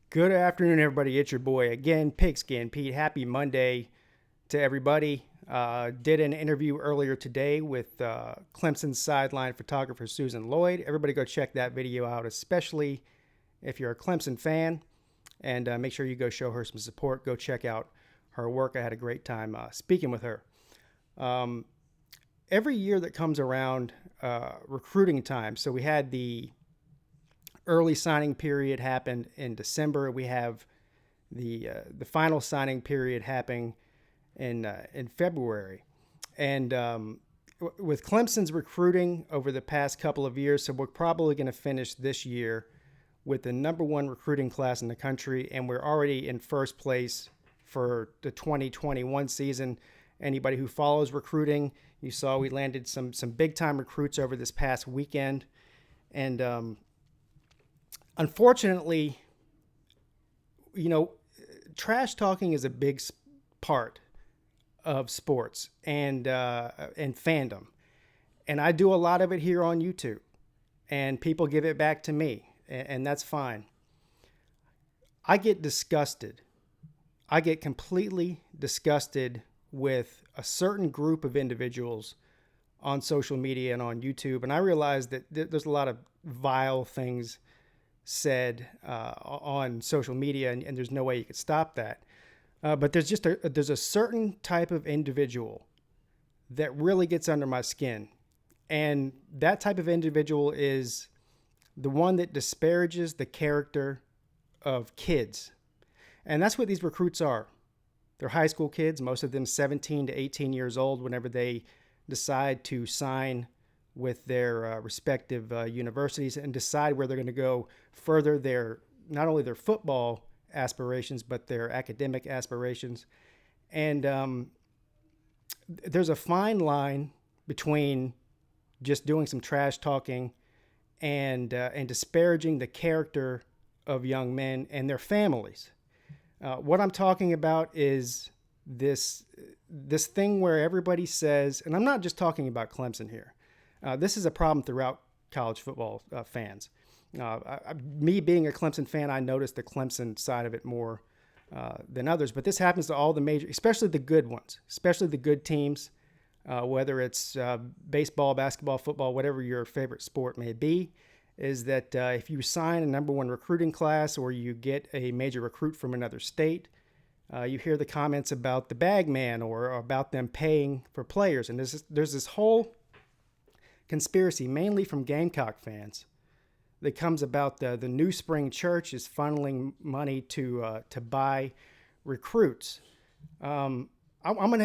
Good afternoon, everybody. It's your boy again, Pigskin Pete. Happy Monday to everybody. Did an interview earlier today with Clemson sideline photographer Susan Lloyd. Everybody go check that video out, especially if you're a Clemson fan, and make sure you go show her some support. Go check out her work. I had a great time speaking with her. Every year that comes around, recruiting time. So we had the early signing period happened in December. We have the final signing period happening in February, and with Clemson's recruiting over the past couple of years, so we're probably going to finish this year with the number one recruiting class in the country, and we're already in first place for the 2021 season. Anybody who follows recruiting, you saw we landed some big time recruits over this past weekend, and unfortunately, trash talking is a big part of sports and fandom, and I do a lot of it here on YouTube, and people give it back to me, and that's fine. I get disgusted. I get completely disgusted with a certain group of individuals on social media and on YouTube, and I realize that there's a lot of vile things said on social media, and there's no way you could stop that. But there's a certain type of individual that really gets under my skin, and that type of individual is the one that disparages the character of kids, and that's what these recruits are. They're high school kids, most of them 17 to 18 years old, whenever they decide to sign with their respective universities and decide where they're going to go further their, not only their football aspirations, but their academic aspirations. And there's a fine line between just doing some trash talking and disparaging the character of young men and their families. What I'm talking about is this thing where everybody says, and I'm not just talking about Clemson here. This is a problem throughout college football fans. Me being a Clemson fan, I noticed the Clemson side of it more than others. But this happens to all the major, especially the good ones, especially the good teams, whether it's baseball, basketball, football, whatever your favorite sport may be, is that if you sign a number one recruiting class or you get a major recruit from another state, you hear the comments about the bag man or about them paying for players. And there's this whole conspiracy, mainly from Gamecock fans, that comes about the New Spring Church is funneling money to buy recruits. I'm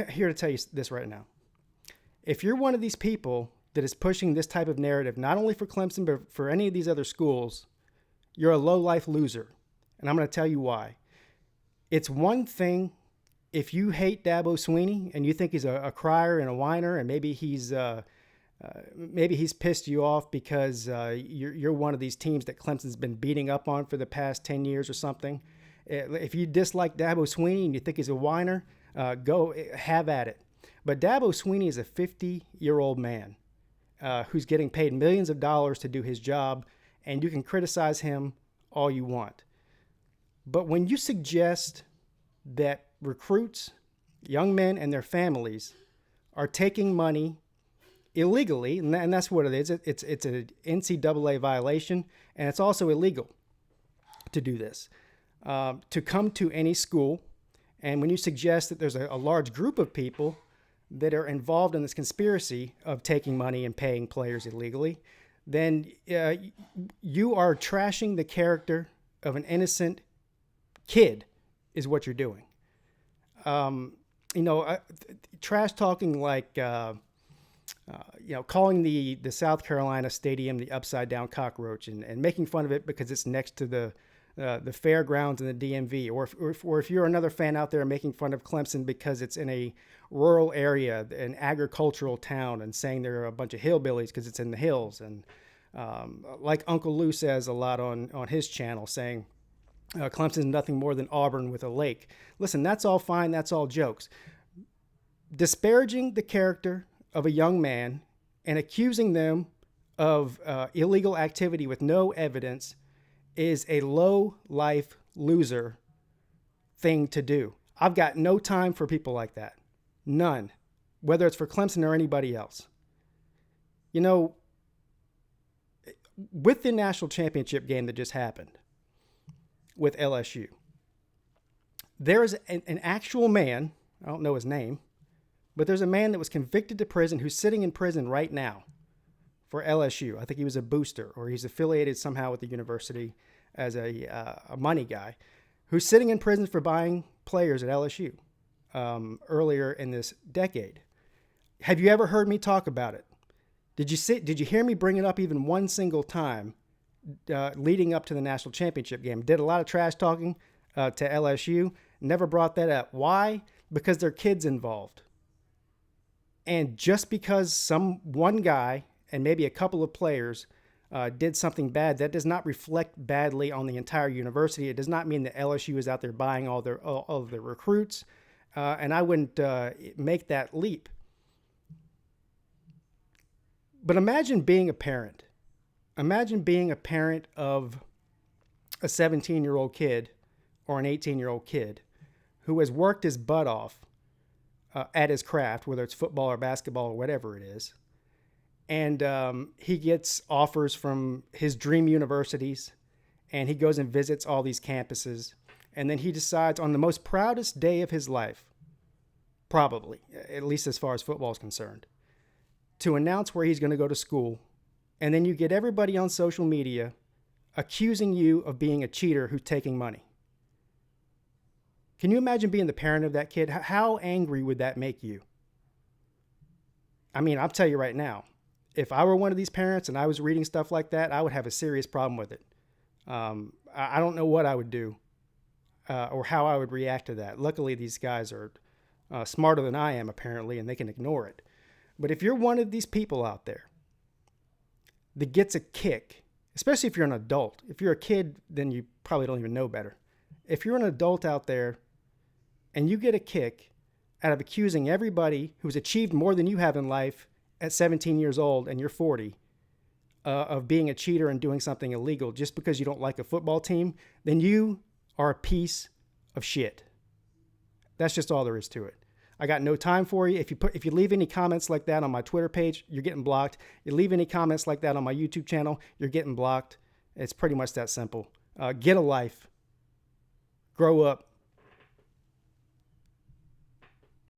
here to tell you this right now. If you're one of these people that is pushing this type of narrative, not only for Clemson, but for any of these other schools, you're a low-life loser. And I'm going to tell you why. It's one thing if you hate Dabo Swinney and you think he's a crier and a whiner, and maybe he's pissed you off because you're one of these teams that Clemson's been beating up on for the past 10 years or something. If you dislike Dabo Swinney and you think he's a whiner, go have at it. But Dabo Swinney is a 50-year-old man who's getting paid millions of dollars to do his job, and you can criticize him all you want. But when you suggest that recruits, young men and their families, are taking money illegally, and that's what it is. It's an NCAA violation, and it's also illegal to do this, to come to any school. And when you suggest that there's a large group of people that are involved in this conspiracy of taking money and paying players illegally, then you are trashing the character of an innocent kid is what you're doing. Trash talking like, calling the South Carolina stadium the upside down cockroach and making fun of it because it's next to the fairgrounds in the DMV, or if you're another fan out there making fun of Clemson because it's in a rural area, an agricultural town, and saying there are a bunch of hillbillies because it's in the hills, and like Uncle Lou says a lot on his channel, saying Clemson is nothing more than Auburn with a lake. Listen, that's all fine. That's all jokes. Disparaging the character of a young man and accusing them of illegal activity with no evidence is a low-life loser thing to do. I've got no time for people like that. None. Whether it's for Clemson or anybody else. You know, with the national championship game that just happened with LSU, there is an actual man, I don't know his name, but there's a man that was convicted to prison who's sitting in prison right now for LSU. I think he was a booster, or he's affiliated somehow with the university as a money guy, who's sitting in prison for buying players at LSU earlier in this decade. Have you ever heard me talk about it? Did you hear me bring it up even one single time leading up to the national championship game? Did a lot of trash talking to LSU. Never brought that up. Why? Because there are kids involved. And just because one guy and maybe a couple of players did something bad, that does not reflect badly on the entire university. It does not mean that LSU is out there buying all of their recruits. And I wouldn't make that leap. But imagine being a parent. Imagine being a parent of a 17-year-old kid or an 18-year-old kid who has worked his butt off at his craft, whether it's football or basketball or whatever it is. And he gets offers from his dream universities, and he goes and visits all these campuses. And then he decides on the most proudest day of his life, probably, at least as far as football is concerned, to announce where he's going to go to school. And then you get everybody on social media accusing you of being a cheater who's taking money. Can you imagine being the parent of that kid? How angry would that make you? I mean, I'll tell you right now, if I were one of these parents and I was reading stuff like that, I would have a serious problem with it. I don't know what I would do or how I would react to that. Luckily, these guys are smarter than I am, apparently, and they can ignore it. But if you're one of these people out there that gets a kick, especially if you're an adult, if you're a kid, then you probably don't even know better. If you're an adult out there and you get a kick out of accusing everybody who's achieved more than you have in life at 17 years old and you're 40 of being a cheater and doing something illegal just because you don't like a football team, then you are a piece of shit. That's just all there is to it. I got no time for you. If you leave any comments like that on my Twitter page, you're getting blocked. You leave any comments like that on my YouTube channel, you're getting blocked. It's pretty much that simple. Get a life. Grow up.